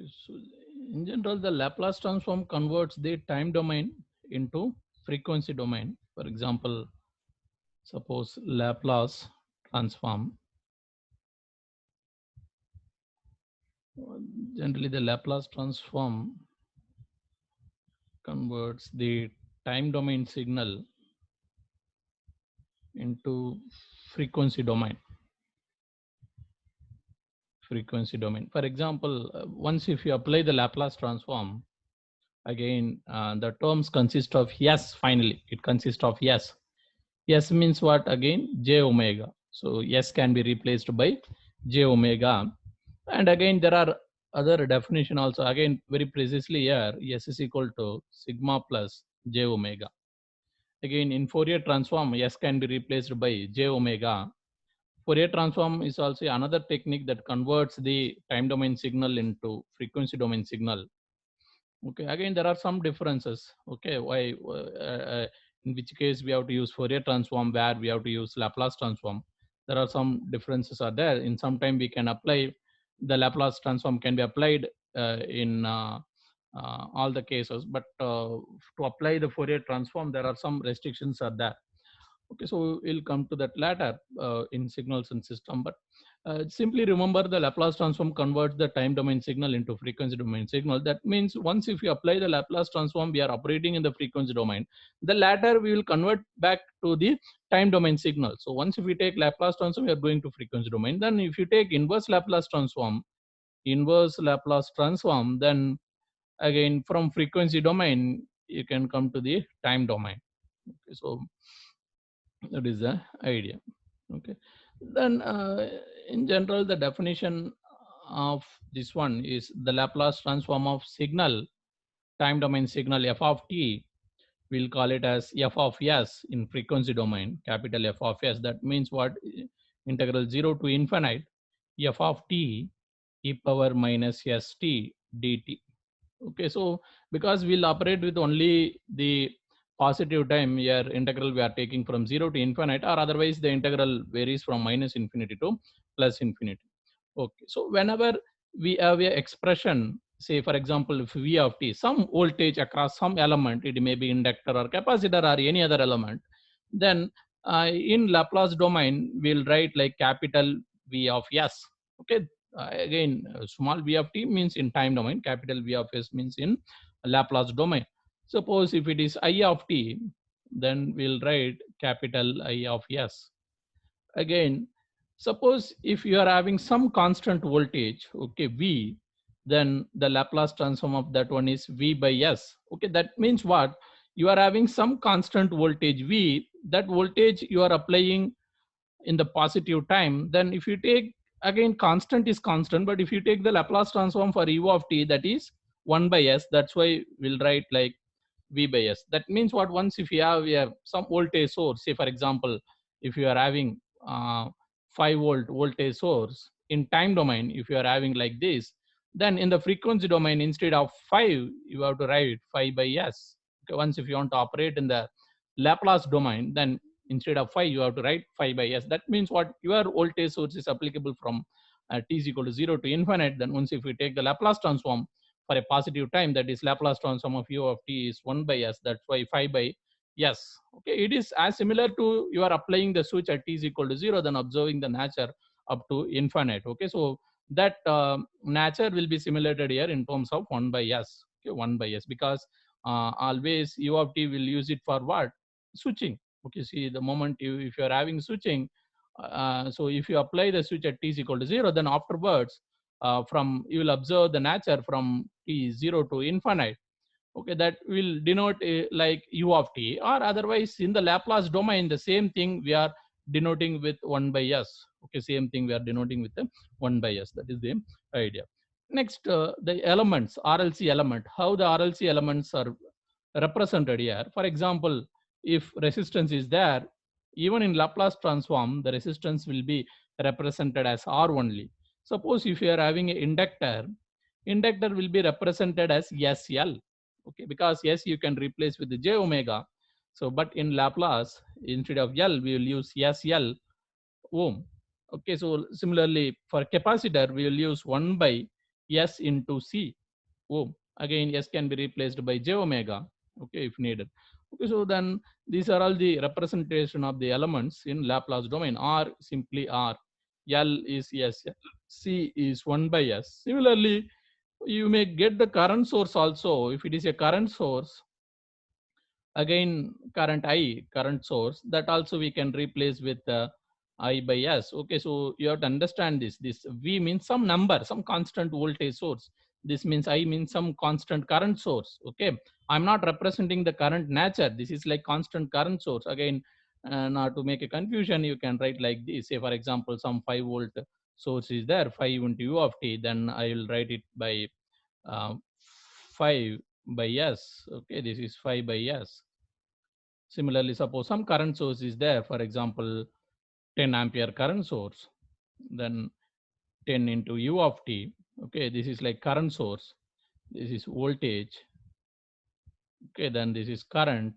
Okay, so in general, the Laplace transform converts the time domain into frequency domain. For example, suppose Laplace transform. Generally, the Laplace transform converts the time domain signal into frequency domain. Frequency domain. For example, once if you apply the Laplace transform, again the terms consist of s. Finally, it consists of s. S means what? Again j omega. So s can be replaced by j omega. And again there are other definition also. Again very precisely here, s is equal to sigma plus j omega. Again in Fourier transform, s can be replaced by j omega. Fourier transform is also another technique that converts the time domain signal into frequency domain signal. Okay, again there are some differences. Okay, why in which case we have to use Fourier transform, where we have to use Laplace transform. There are some differences are there. In some time we can apply the Laplace transform can be applied in all the cases, but to apply the Fourier transform there are some restrictions are there. Okay, so we'll come to that later in signals and system, but simply remember the Laplace transform converts the time domain signal into frequency domain signal. That means once if you apply the Laplace transform, we are operating in the frequency domain. The latter we will convert back to the time domain signal. So once if we take Laplace transform, we are going to frequency domain. Then if you take inverse Laplace transform, then again from frequency domain you can come to the time domain. Okay, so that is the idea. Okay, then in general the definition of this one is the Laplace transform of signal, time domain signal f of t, we'll call it as f of s in frequency domain, capital F of s. That means what? Integral 0 to infinite f of t e power minus st dt. Okay, so because we'll operate with only the positive time here, integral we are taking from 0 to infinite, or otherwise the integral varies from minus infinity to plus infinity. Okay, so whenever we have a expression, say for example if v of t, some voltage across some element, it may be inductor or capacitor or any other element, then in Laplace domain we'll write like capital V of s. Okay, again small v of t means in time domain, capital V of s means in Laplace domain. Suppose if it is I of t, then we'll write capital I of s. Again, suppose if you are having some constant voltage, okay, v, then the Laplace transform of that one is v by s. Okay, that means what? You are having some constant voltage v, that voltage you are applying in the positive time. Then if you take, again constant is constant, but if you take the Laplace transform for u of t, that is 1 by s. That's why we'll write like v by s. That means what? Once if you have some voltage source, say for example if you are having 5-volt voltage source in time domain, if you are having like this, then in the frequency domain instead of 5 you have to write 5 by s. Okay, once if you want to operate in the Laplace domain, then instead of 5 you have to write 5 by s. That means what? Your voltage source is applicable from t is equal to 0 to infinite. Then once if we take the Laplace transform for a positive time, that is Laplace transform of u of t is 1 by s. That's why 5 by s. Okay, it is as similar to you are applying the switch at t is equal to 0, then observing the nature up to infinite. Okay, so that nature will be simulated here in terms of 1 by s. Okay, 1 by s, because always u of t will use it for what? Switching. Okay, see the moment if you are having switching, so if you apply the switch at t is equal to 0, then afterwards from you will observe the nature from t 0 to infinite. Okay, that will denote like u of t, or otherwise in the Laplace domain the same thing we are denoting with 1 by s. Okay, same thing we are denoting with the 1 by s. That is the idea. Next, the elements, RLC element, how the RLC elements are represented here. For example, if resistance is there, even in Laplace transform the resistance will be represented as R only. Suppose if you are having an inductor, inductor will be represented as SL. Okay, because S you can replace with the j omega. So but in Laplace, instead of L we will use SL ohm. Okay, so similarly for capacitor we will use 1 by S into C. Oh, again S can be replaced by j omega, okay, if needed. Okay, so then these are all the representation of the elements in Laplace domain. R simply R, L is S, C is 1 by S. Similarly, you may get the current source also. If it is a current source, again current I, current source, that also we can replace with I by S. Okay, so you have to understand this V means some number, some constant voltage source. This means I means some constant current source. Okay, I'm not representing the current nature. This is like constant current source. Again, not to make a confusion, you can write like this. Say for example, some 5 volt source is there, 5 into U of t, then I will write it by uh, 5 by S. Okay, this is 5 by S. Similarly, suppose some current source is there, for example, 10 ampere current source, then 10 into U of t. Okay, this is like current source. This is voltage. Okay, then this is current.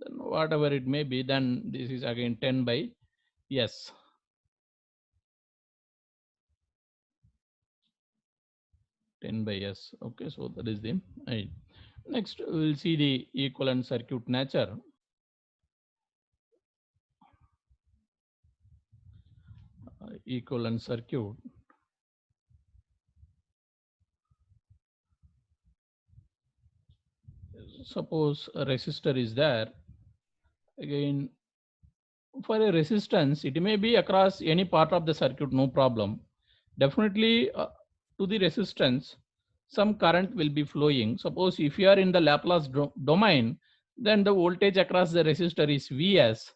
Then whatever it may be, then this is again 10 by S. 10 by S. Okay, so that is the I. Next, we will see the equivalent circuit nature. Equivalent circuit. Suppose a resistor is there. Again, for a resistance, it may be across any part of the circuit, no problem. Definitely to the resistance, some current will be flowing. Suppose if you are in the Laplace domain, then the voltage across the resistor is Vs,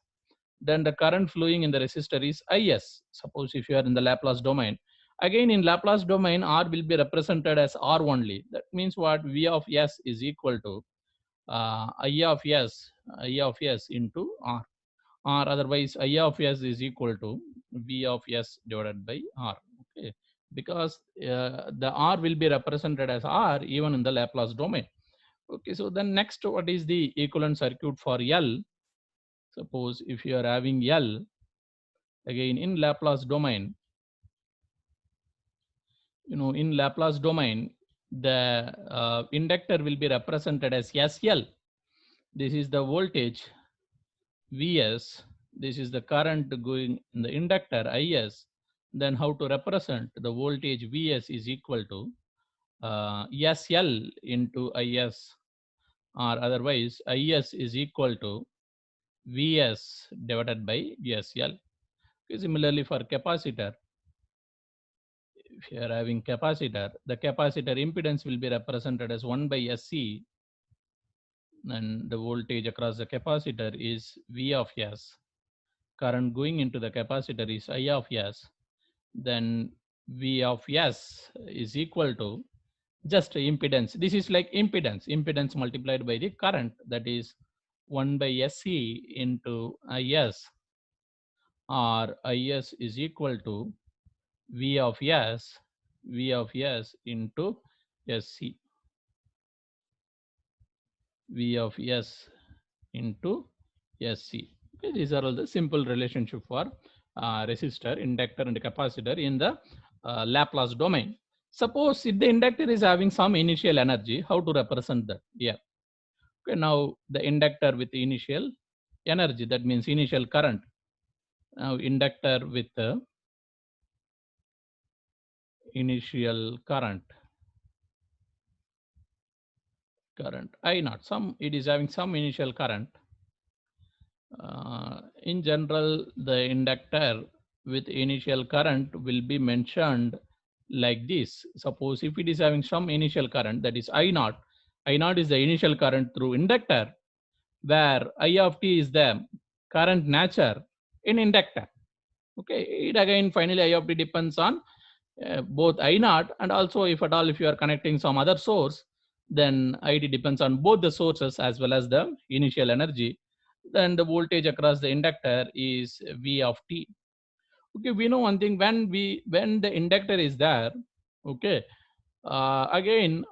then the current flowing in the resistor is Is. Suppose if you are in the Laplace domain. Again, in Laplace domain, R will be represented as R only. That means what? V of S is equal to I of S into R, or otherwise I of S is equal to V of S divided by R. Okay, because the R will be represented as R even in the Laplace domain. Okay, so then next, what is the equivalent circuit for L? Suppose if you are having L, again in Laplace domain, in Laplace domain, the inductor will be represented as SL. This is the voltage Vs, this is the current going in the inductor Is. Then how to represent the voltage Vs is equal to SL into Is, or otherwise Is is equal to Vs divided by SL. Okay, similarly for capacitor, if you are having capacitor, the capacitor impedance will be represented as 1 by SC, and the voltage across the capacitor is V of S. Current going into the capacitor is I of S. Then V of S is equal to just impedance. This is like impedance multiplied by the current, that is 1 by SC into IS, or IS is equal to V of S into SC, V of S into SC. Okay, these are all the simple relationship for resistor, inductor, and capacitor in the Laplace domain. Suppose if the inductor is having some initial energy, how to represent that? Yeah. Okay, now the inductor with the initial energy, that means initial current. Now inductor with the initial current I naught, it is having some initial current. In general, the inductor with initial current will be mentioned like this. Suppose if it is having some initial current, that is I naught is the initial current through inductor, where I of t is the current nature in inductor. Okay, it again finally I of t depends on both I naught, and also if at all if you are connecting some other source, then IT depends on both the sources as well as the initial energy. Then the voltage across the inductor is V of t. Okay, we know one thing, when the inductor is there, okay, again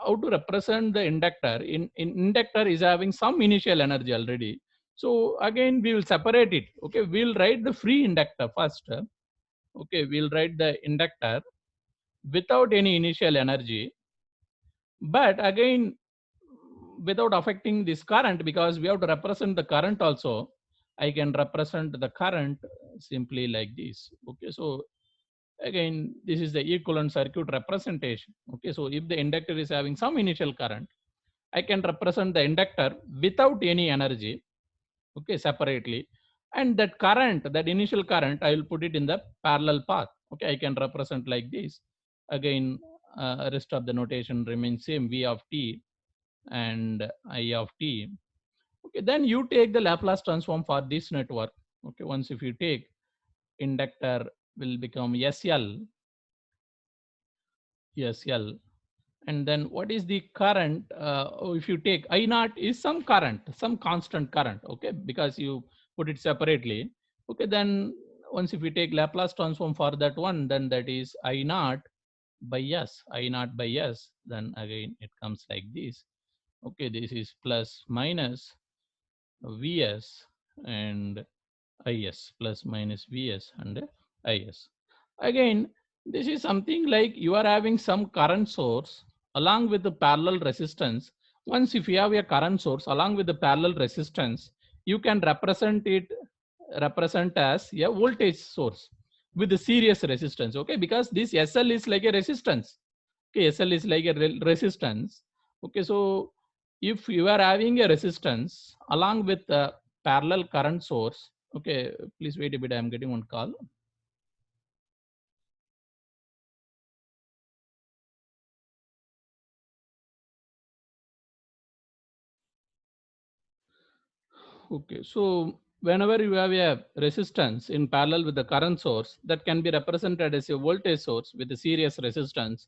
how to represent the inductor? In inductor is having some initial energy already. So again we will separate it. Okay, we'll write the free inductor first. Okay, we'll write the inductor without any initial energy, but again without affecting this current, because we have to represent the current also. I can represent the current simply like this. Okay, so again this is the equivalent circuit representation. Okay, so if the inductor is having some initial current, I can represent the inductor without any energy, okay, separately, and that current, that initial current, I will put it in the parallel path. Okay, I can represent like this. Again, rest of the notation remains same, v of t and I of t. Okay, then you take the Laplace transform for this network. Okay, once if you take, inductor will become SL, and then what is the current? If you take I naught is some current, some constant current. Okay, because you put it separately. Okay, then once if we take Laplace transform for that one, then that is I naught by S, then again it comes like this. Okay, this is plus minus Vs and Is, plus minus Vs and Is. Again, this is something like you are having some current source along with the parallel resistance. Once if you have a current source along with the parallel resistance, you can represent as a voltage source with the series resistance. Okay, because this SL is like a resistance. Okay, SL is like a resistance. Okay, so if you are having a resistance along with the parallel current source. Okay, please wait a bit, I am getting one call. Okay, so whenever you have a resistance in parallel with the current source, that can be represented as a voltage source with a series resistance.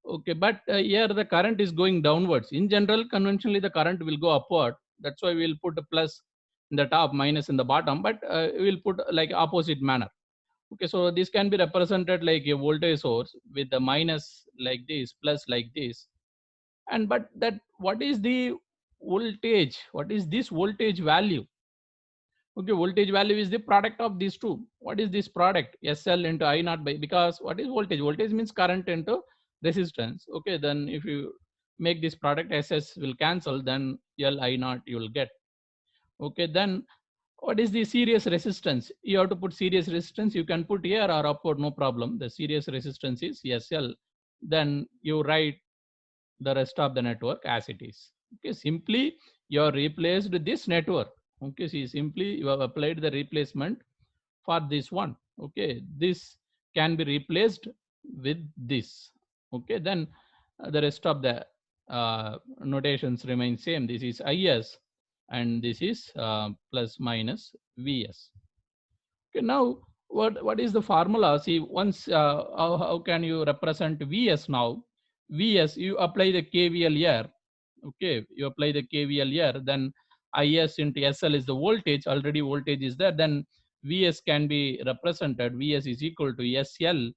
Okay, but here the current is going downwards. In general, conventionally the current will go upward. That's why we'll put a plus in the top, minus in the bottom, but we'll put like opposite manner. Okay, so this can be represented like a voltage source with the minus like this, plus like this. And but that, what is the voltage? What is this voltage value? Okay, voltage value is the product of these two. What is this product? SL into I naught by, because what is voltage? Voltage means current into resistance. Okay, then if you make this product, SS will cancel, then L I naught you will get. Okay, then what is the series resistance? You have to put series resistance. You can put here or upward, no problem. The series resistance is SL. Then you write the rest of the network as it is. Okay, simply you have replaced this network. Okay, see, simply you have applied the replacement for this one. Okay, this can be replaced with this. Okay, then the rest of the notations remain same. This is Is and this is plus minus Vs. Okay, now what is the formula? See, once how can you represent Vs now? Vs, you apply the KVL here. Okay, you apply the KVL here, then Is into SL is the voltage, already voltage is there, then Vs can be represented, Vs is equal to SL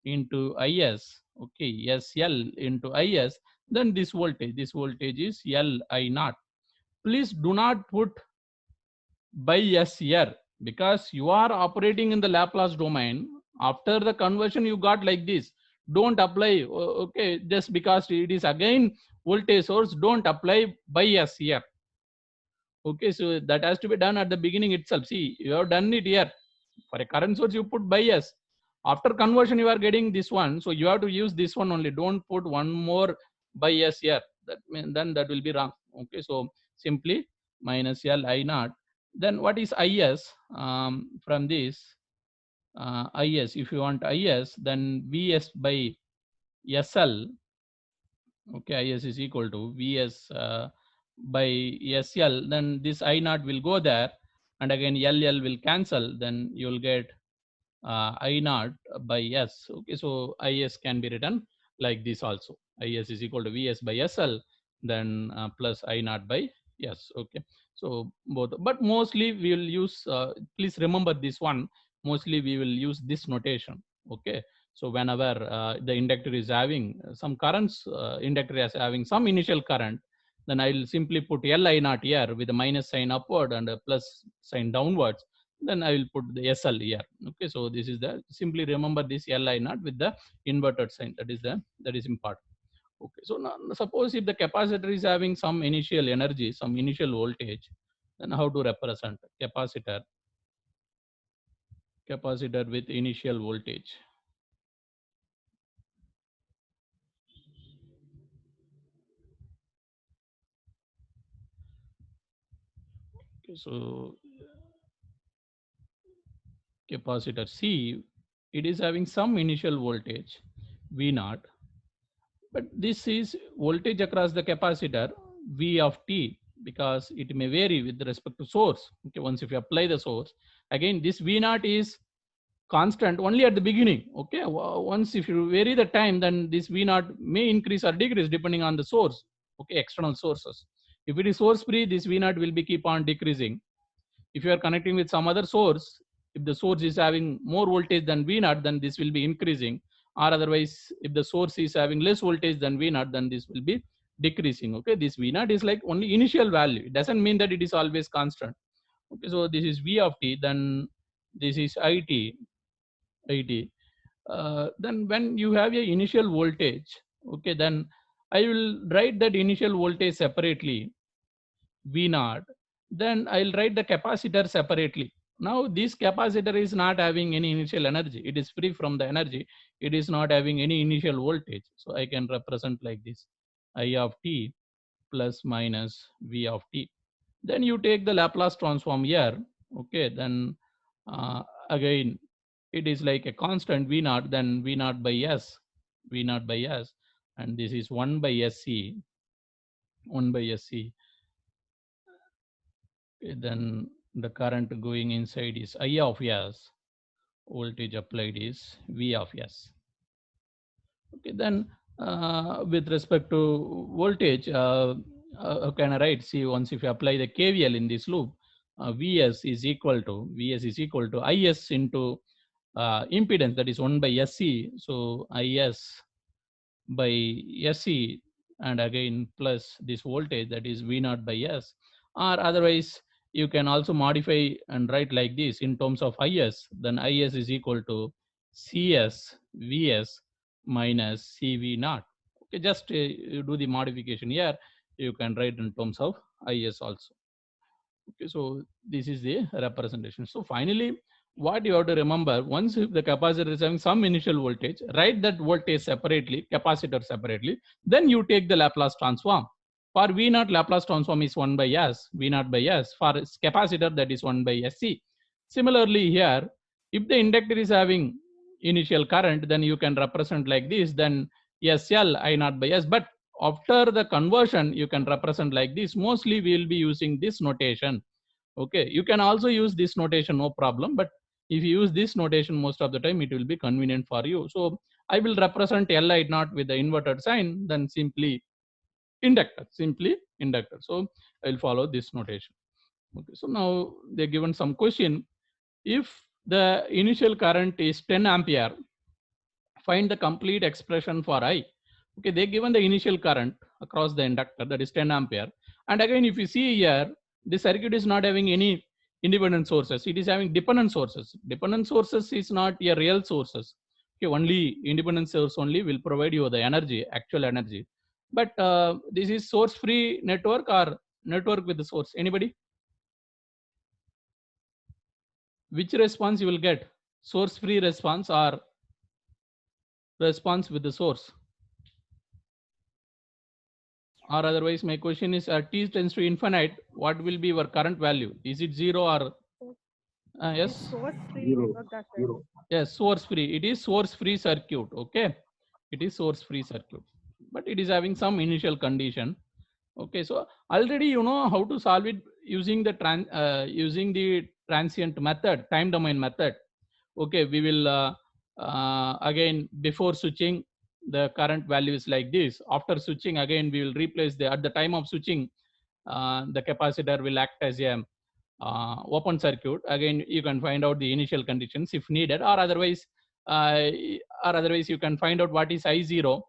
into Is. Okay, SL into Is, then this voltage is L I naught. Please do not put by S here, because you are operating in the Laplace domain. After the conversion you got like this. Don't apply, okay, just because it is again voltage source, don't apply by S here. Okay, so that has to be done at the beginning itself. See, you have done it here. For a current source you put by S. After conversion you are getting this one, so you have to use this one only. Don't put one more by S here. That means then that will be wrong. Okay, so simply minus L I naught. Then what is Is? From this Is, if you want Is, then Vs by SL. Okay, Is is equal to Vs by SL. Then this I naught will go there, and again LL will cancel. Then you will get I naught by S. Okay, so Is can be written like this also. Is is equal to Vs by SL, then plus I naught by S. Okay, so both, but mostly we will use, please remember this one, mostly we will use this notation. Okay, so whenever the inductor is having some currents, inductor is having some initial current, then I will simply put L I naught here with a minus sign upward and a plus sign downwards. then I will put the SL here. Okay, so this is the, simply remember this Li naught with the inverted sign. That is important. Okay, so now suppose if the capacitor is having some initial energy, some initial voltage, then how to represent capacitor with initial voltage? Okay, so capacitor C, it is having some initial voltage V naught, but this is voltage across the capacitor V of t, because it may vary with respect to source. Okay, once if you apply the source, again this V naught is constant only at the beginning. Okay, once if you vary the time, then this V naught may increase or decrease depending on the source. Okay, external sources. If it is source free, this V naught will be keep on decreasing. If you are connecting with some other source, if the source is having more voltage than V naught, then this will be increasing, or otherwise if the source is having less voltage than V naught, then this will be decreasing. Okay, this V naught is like only initial value, it doesn't mean that it is always constant. Okay, so this is V of t, then this is it. Then when you have a initial voltage, okay, then I will write that initial voltage separately, V naught. Then I'll write the capacitor separately. Now this capacitor is not having any initial energy. It is free from the energy. It is not having any initial voltage. So I can represent like this: I of t plus minus V of t. Then you take the Laplace transform here. Okay, then again it is like a constant V naught, then V naught by S, and this is 1 by SC, 1 by SC. Okay, then the current going inside is I of S, voltage applied is V of S. Okay, then with respect to voltage, how can I write? See, once if you apply the KVL in this loop, Vs is equal to Is into impedance, that is 1 by SC. So Is by SC, and again plus this voltage, that is V naught by S. Or otherwise you can also modify and write like this in terms of Is, then Is is equal to CS Vs minus CV naught. Okay, just you do the modification here, you can write in terms of Is also. Okay, so this is the representation. So finally, what you have to remember, once if the capacitor is having some initial voltage, write that voltage separately, capacitor separately, then you take the Laplace transform. For V naught, Laplace transform is 1 by S, V naught by S. For capacitor, that is 1 by SC. Similarly here, if the inductor is having initial current, then you can represent like this, then SL I naught by S. But after the conversion, you can represent like this. Mostly we will be using this notation. Okay, you can also use this notation, no problem, but if you use this notation most of the time, it will be convenient for you. So I will represent Li naught with the inverted sign, then simply inductor. So I'll follow this notation. Okay, so now they're given some question. If the initial current is 10 ampere, find the complete expression for I. Okay, they given the initial current across the inductor, that is 10 ampere. And again, if you see here, the circuit is not having any independent sources. It is having dependent sources. Dependent sources is not a real sources. Okay, only independent source only will provide you the energy, actual energy. But this is source-free network or network with the source. Anybody? Which response you will get? Source-free response or response with the source? Or otherwise, my question is, t tends to infinite, what will be your current value? Is it 0 or yes? Source free Zero. network, that's right. Zero. Yes, source free. It is source free circuit. Okay, it is source free circuit, but it is having some initial condition. Okay, so already you know how to solve it using the transient method, time domain method. Okay, we will again, before switching, the current value is like this. After switching, again we will replace the, at the time of switching, the capacitor will act as a open circuit. Again, you can find out the initial conditions if needed, uh, or otherwise you can find out what is I0,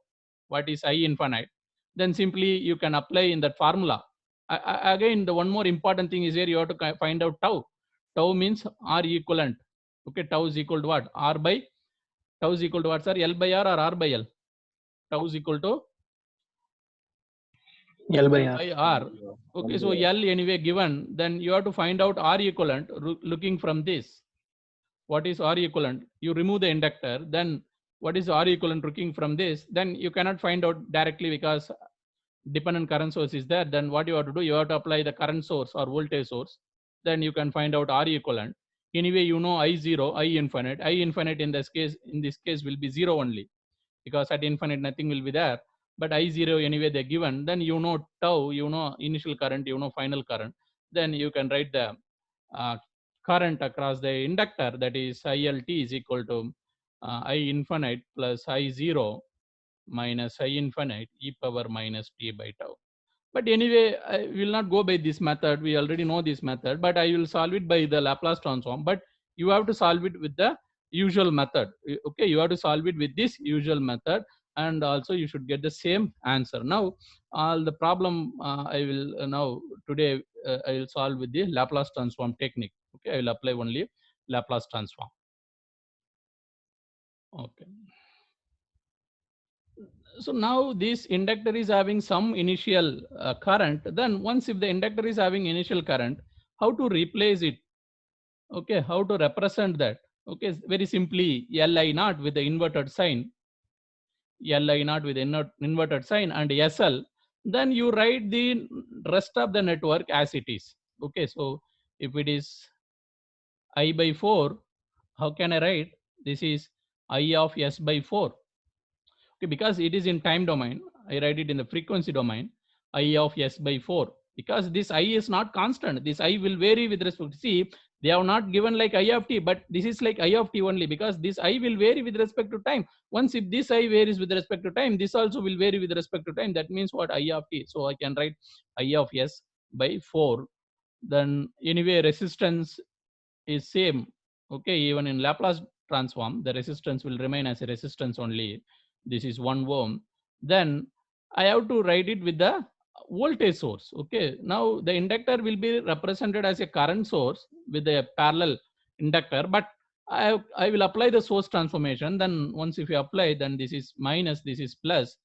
what is I infinite. Then simply you can apply in that formula. Again, the one more important thing is here, you have to find out tau. Tau means R equivalent. Okay, tau is equal to what? R by tau is equal to what, sir? L by R or R by L? Tau is equal to L by L R. by R. Okay, so L anyway given, then you have to find out R equivalent looking from this. What is R equivalent? You remove the inductor, then what is R equivalent looking from this? Then you cannot find out directly because dependent current source is there. Then what you have to do, you have to apply the current source or voltage source. Then you can find out R equivalent. Anyway, you know I0, I infinite. I infinite in this case will be 0 only, because at infinite nothing will be there. But I0 anyway they're given. Then you know tau, you know initial current, you know final current. Then you can write the uh, current across the inductor, that is ILT is equal to I infinite plus I0 minus I infinite e power minus t by tau. But anyway, I will not go by this method. We already know this method, but I will solve it by the Laplace transform. But you have to solve it with the usual method. Okay, you have to solve it with this usual method, and also you should get the same answer. Now, all the problem I will now today I will solve with the Laplace transform technique. Okay, I will apply only Laplace transform. Okay. So now this inductor is having some initial current. Then once if the inductor is having initial current, how to replace it? Okay, how to represent that? Okay, very simply Li naught with the inverted sign, Li naught with inverted sign and SL. Then you write the rest of the network as it is. Okay, so if it is I by 4, how can I write? This is I of S by 4. Okay, because it is in time domain, I write it in the frequency domain, I of S by 4. Because this I is not constant. This I will vary with respect to, see, they have not given like I of t, but this is like I of t only, because this I will vary with respect to time. Once if this I varies with respect to time, this also will vary with respect to time. That means what? I of t. So I can write I of S by 4. Then anyway, resistance is same. Okay, even in Laplace transform, the resistance will remain as a resistance only. This is 1 ohm. Then I have to write it with the voltage source. Okay, now the inductor will be represented as a current source with a parallel inductor, but I will apply the source transformation. Then once if you apply, then this is minus, this is plus.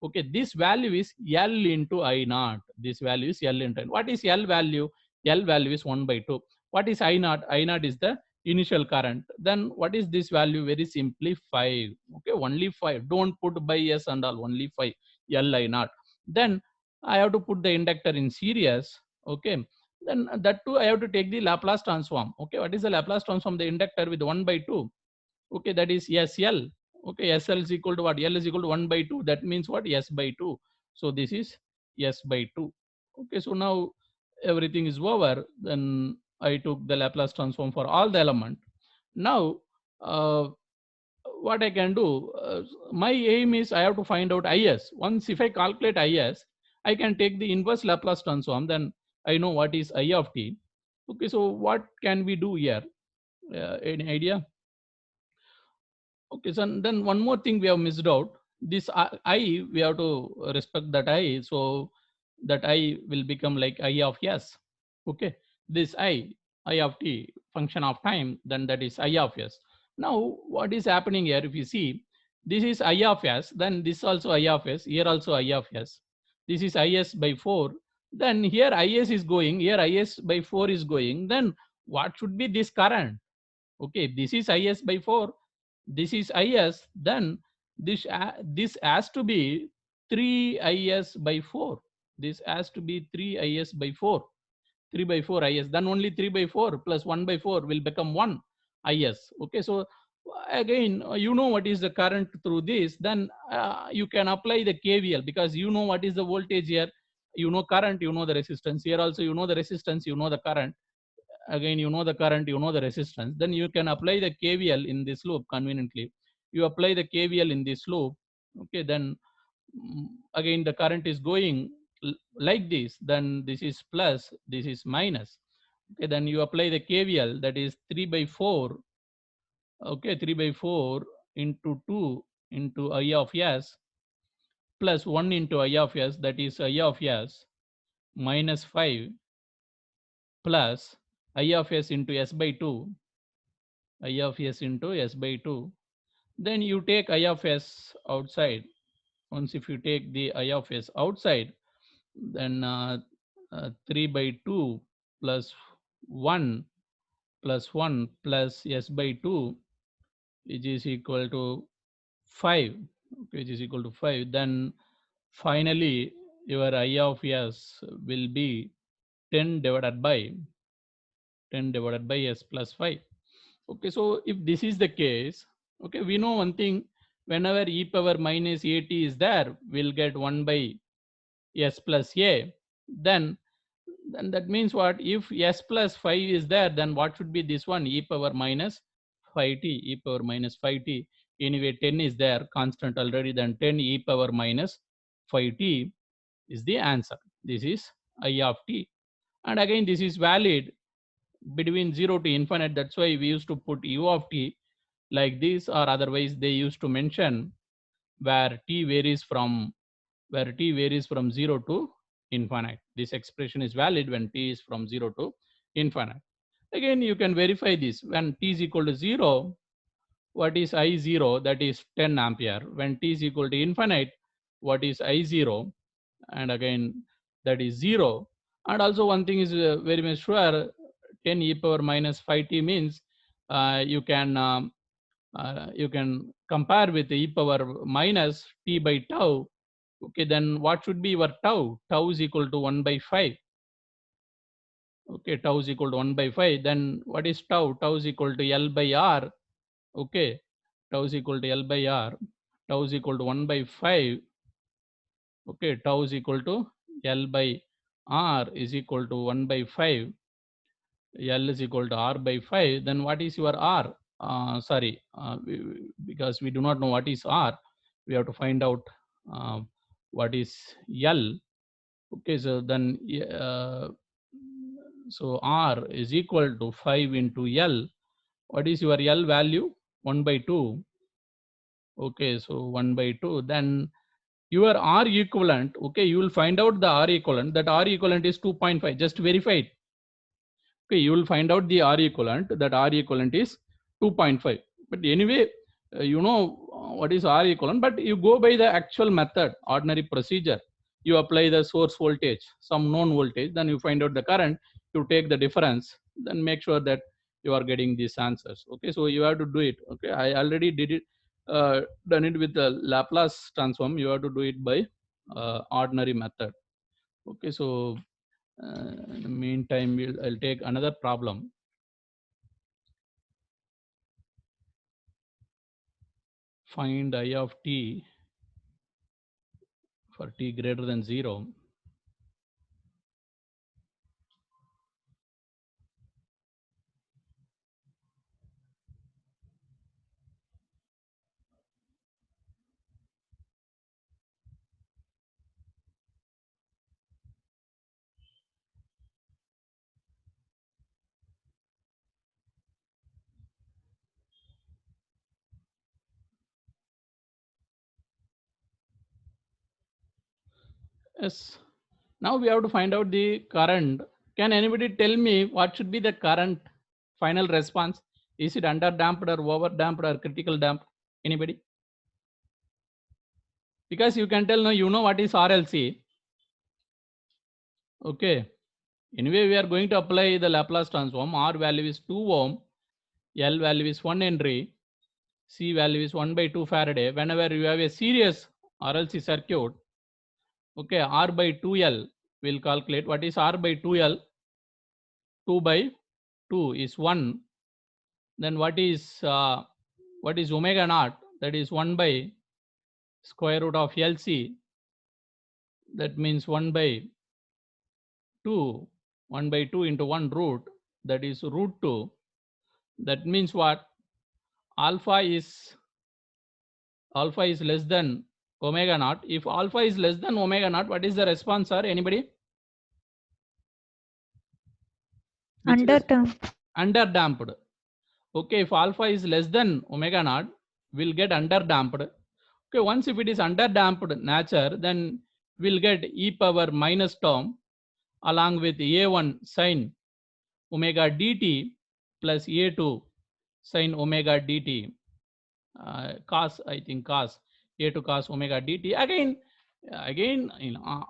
Okay, this value is L into I naught. This value is L into I. What is L value? L value is 1 by 2. What is I naught? I naught is the initial current. Then what is this value? Very simply 5. Okay, only 5. Don't put by S and all, only 5. L I naught. Then I have to put the inductor in series. Okay, then that too I have to take the Laplace transform. Okay, what is the Laplace transform? The inductor with 1 by 2. Okay, that is SL. Okay, SL is equal to what? L is equal to 1 by 2. That means what? S by 2. So this is S by 2. Okay, so now everything is over. Then I took the Laplace transform for all the element. Now, what I can do, my aim is I have to find out IS. Once if I calculate IS, I can take the inverse Laplace transform. Then I know what is I of t. Okay, so what can we do here? Any idea? Okay, so then one more thing we have missed out. This I, we have to respect that I. So that I will become like I of S. Okay, this I of t, function of time, then that is I of S. Now what is happening here? If you see, this is I of S, then this also I of S, here also I of S. This is IS by 4. Then here IS is going, here IS by 4 is going. Then what should be this current? Okay, this is IS by 4, this is IS, then this has to be 3 IS by 4. This has to be 3 IS by 4. 3 by 4 IS. Then only 3 by 4 plus 1 by 4 will become 1 IS. Okay, so again, you know what is the current through this. Then you can apply the KVL, because you know what is the voltage here. You know current, you know the resistance. Here also you know the resistance, you know the current. Again, you know the current, you know the resistance. Then you can apply the KVL in this loop conveniently. You apply the KVL in this loop. Okay, then again the current is going like this. Then this is plus, this is minus. Okay, then you apply the KVL, that is 3 by 4. Okay, 3 by 4 into 2 into I of S plus 1 into I of S, that is I of S minus 5 plus I of s into s by 2, I of s into s by 2, then you take I of s outside. Once if you take the I of s outside, then 3 by 2 plus 1 plus 1 plus s by 2, which is equal to 5, which is equal to 5. Then finally your I of s will be 10 divided by s plus 5. Okay, so if this is the case, okay, we know one thing: whenever e power minus at is there, we'll get 1 by s plus a. Then that means what? If s plus 5 is there, then what should be this one? E power minus 5t, e power minus 5t. Anyway, 10 is there, constant already, then 10 e power minus 5t is the answer. This is I of t. And again, this is valid between 0 to infinite. That's why we used to put u of t like this, or otherwise they used to mention where t varies from 0 to infinite. This expression is valid when t is from 0 to infinite. Again, you can verify this. When t is equal to 0, what is I0? That is 10 ampere. When t is equal to infinite, what is I0? And again, that is 0. And also one thing is very much sure: 10 e power minus 5t means you can compare with e power minus t by tau. Okay, then what should be your tau? Tau is equal to 1 by 5. Okay, tau is equal to 1 by 5. Then what is tau? Tau is equal to L by R. Okay, tau is equal to L by R. Tau is equal to 1 by 5. Okay, tau is equal to L by R is equal to 1 by 5. L is equal to R by 5. Then what is your R? Because we do not know what is R, we have to find out uh, what is L. Okay, so then so R is equal to 5 into L. What is your L value? 1 by 2. Okay, so 1 by 2. Then your R equivalent, okay, you will find out the R equivalent. That R equivalent is 2.5. Just verify it. Okay, you will find out the R equivalent. That R equivalent is 2.5. But anyway, you know what is R equivalent, but you go by the actual method, ordinary procedure. You apply the source voltage, some known voltage, then you find out the current, you take the difference, then make sure that you are getting these answers. Okay, so you have to do it. Okay, I already did it, done it with the Laplace transform. You have to do it by ordinary method. Okay, so in the meantime, I'll take another problem. Find I of t for t greater than 0. Yes. Now we have to find out the current. Can anybody tell me what should be the current final response? Is it under damped or over damped or critical damped? Anybody? Because you can tell now, you know what is RLC. Okay. Anyway, we are going to apply the Laplace transform. R value is 2 ohm, L value is 1 Henry, C value is 1 by 2 Faraday. Whenever you have a series RLC circuit, okay, R by 2L, we'll calculate. What is R by 2L? 2 by 2 is 1. Then what is omega naught? That is 1 by square root of LC. That means 1 by 2. 1 by 2 into 1 root. That is root 2. That means what? Alpha is less than omega naught. If alpha is less than omega naught, what is the response, sir? Anybody? Under term. Under damped. Okay, if alpha is less than omega naught, we'll get under damped. Okay, once if it is under damped nature, then we'll get e power minus term along with a1 sine omega dt plus a2 sine omega dt cos, I think cos a2 cos omega dt. Again,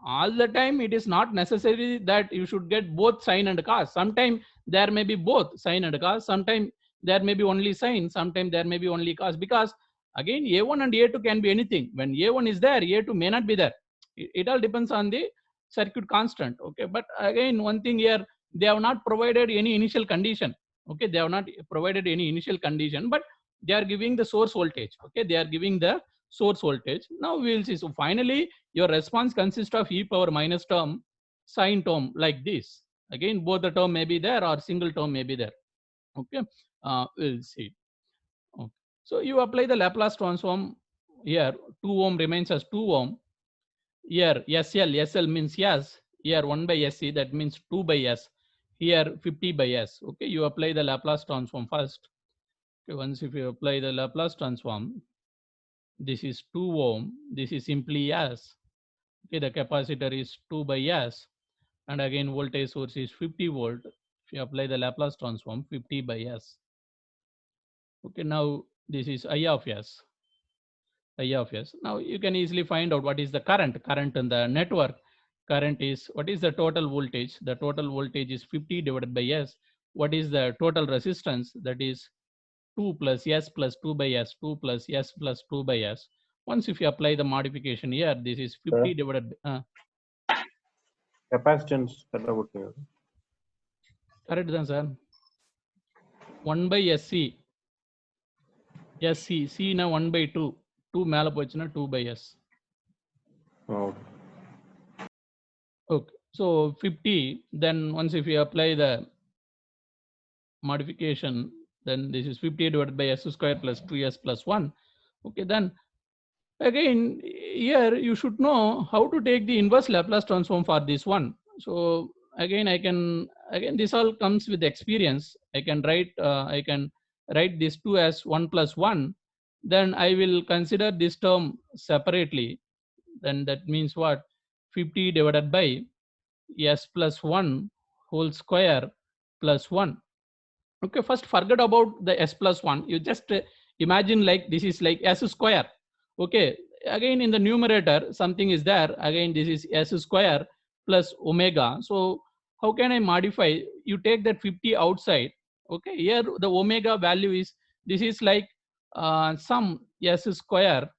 all the time it is not necessary that you should get both sine and cos. Sometimes there may be both sine and cos, sometimes there may be only sine, sometimes there may be only cos, because again a1 and a2 can be anything. When a1 is there, a2 may not be there. It all depends on the circuit constant. Okay, but again, one thing here, they have not provided any initial condition. Okay, they have not provided any initial condition, but they are giving the source voltage. Okay, they are giving the source voltage. Now we will see. So finally your response consists of e power minus term, sine term, like this. Again, both the term may be there or single term may be there. Okay, we'll see. Okay. So you apply the Laplace transform here. 2 ohm remains as 2 ohm. Here SL means yes. Here 1 by SC, that means 2 by S. Here 50 by S. Okay, you apply the Laplace transform first. Okay, once if you apply the Laplace transform, this is 2 ohm, this is simply S. Okay, the capacitor is 2 by S, and again voltage source is 50 volt. If you apply the Laplace transform, 50 by S. Okay, now this is I of S. I of S. Now you can easily find out what is the current in the network. Current is, what is the total voltage? The total voltage is 50 divided by S. What is the total resistance? That is 2 plus S plus 2 by S, 2 plus S plus 2 by S. Once if you apply the modification here, this is 50 divided by capacitance correct then, sir. 1 by SC. SC, C na 1 by 2. 2 மேல போச்சுன்னா 2 by S. Okay, so 50, then once if you apply the modification, then this is 50 divided by S square plus 2S plus 1. Okay, then again here you should know how to take the inverse Laplace transform for this one. So again this all comes with experience. I can write this 2 as 1 plus 1. Then I will consider this term separately. Then that means what? 50 divided by S plus 1 whole square plus 1. Okay, first forget about the S plus 1. You just imagine like this is like S square. Okay, again in the numerator something is there. Again this is S square plus omega. So how can I modify? You take that 50 outside. Okay, here the omega value is, this is like some S square.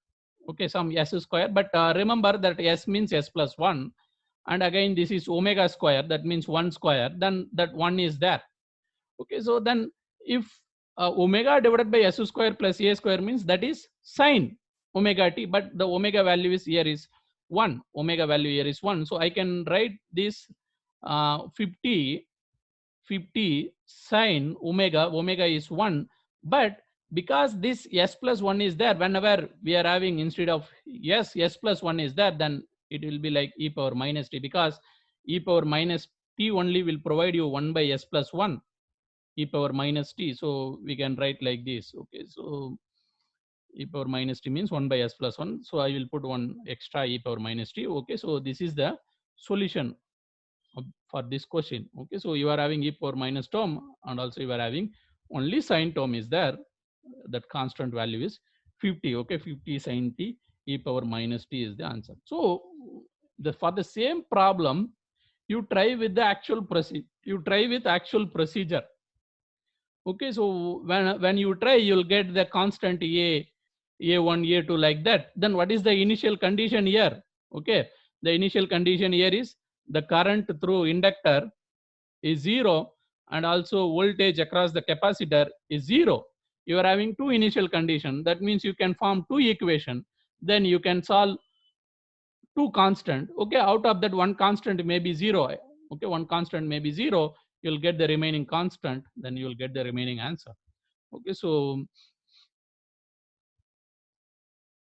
Okay, some S square, but remember that S means S plus 1, and again this is omega square, that means 1 square, then that 1 is there. Okay, so then if omega divided by S square plus A square means that is sine omega t, but the omega value is here is 1. Omega value here is 1. So I can write this 50 sine omega is 1. But because this S plus 1 is there, whenever we are having instead of S plus 1 is there, then it will be like e power minus t, because e power minus t only will provide you 1 by S plus 1, e power minus t. So we can write like this. Okay, so e power minus t means 1 by S plus 1. So I will put one extra e power minus t. Okay, so this is the solution for this question. Okay, so you are having e power minus term, and also you are having only sine term is there. That constant value is 50. Okay, 50 sine t e power minus t is the answer. So for the same problem, you try with the actual procedure. Okay, so when you try, you'll get the constant a1 a2 like that. Then what is the initial condition here? Okay, the initial condition here is the current through inductor is 0, and also voltage across the capacitor is 0. You are having two initial conditions. That means you can form two equations. Then you can solve two constant. Okay, out of that one constant may be 0. Okay, one constant may be 0. You'll get the remaining constant. Then you'll get the remaining answer. Okay, so